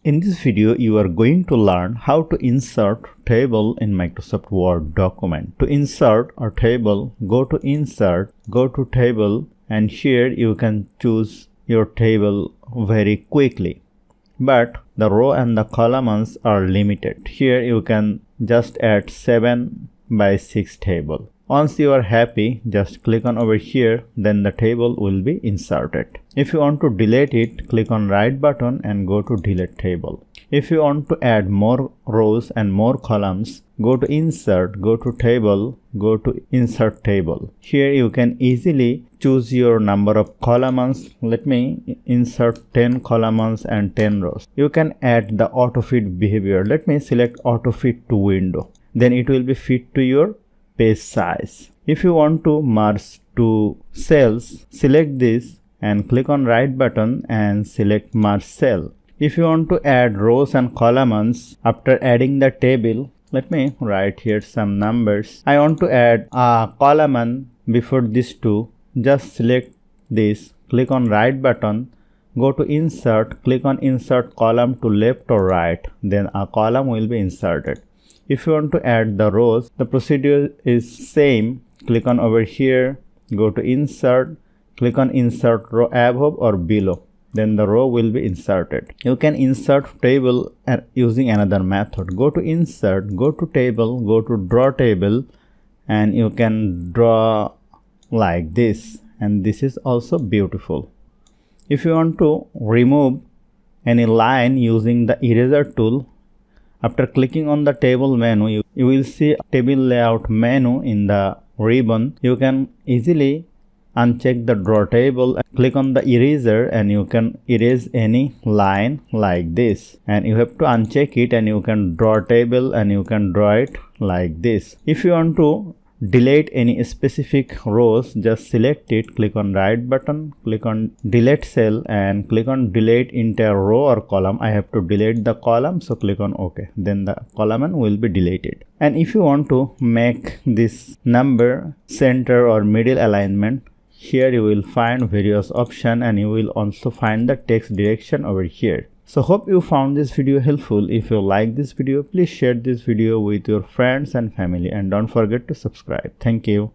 In this video, you are going to learn how to insert table in Microsoft Word document. To insert a table, go to Insert, go to Table, and here you can choose your table very quickly. But the row and the columns are limited. Here you can just add 7 by 6 table. Once you are happy, just click on over here, then the table will be inserted. If you want to delete it, click on right button and go to delete table. If you want to add more rows and more columns, go to insert, go to table, go to insert table. Here you can easily choose your number of columns. Let me insert 10 columns and 10 rows. You can add the auto fit behavior. Let me select auto fit to window. Then it will be fit to your page size. If you want to merge two cells, select this and click on right button and select merge cell. If you want to add rows and columns after adding the table, let me write here some numbers. I want to add a column before these two. Just select this, click on right button, go to insert, click on insert column to left or right, then a column will be inserted. If you want to add the rows, the procedure is same. Click on over here, go to insert, click on insert row above or below, then the row will be inserted. You can insert table using another method. Go to insert, go to table, go to draw table, and you can draw like this, and this is also beautiful. If you want to remove any line using the eraser tool, after clicking on the table menu, you will see a table layout menu in the ribbon. You can easily uncheck the draw table and click on the eraser, and you can erase any line like this, and you have to uncheck it and you can draw table and you can draw it like this. If you want to delete any specific rows, just select it, click on right button, click on delete cell and click on delete entire row or column. I have to delete the column, so click on OK, then the column will be deleted. And if you want to make this number center or middle alignment, here you will find various options and you will also find the text direction over here. So hope you found this video helpful. If you like this video, please share this video with your friends and family, and don't forget to subscribe. Thank you.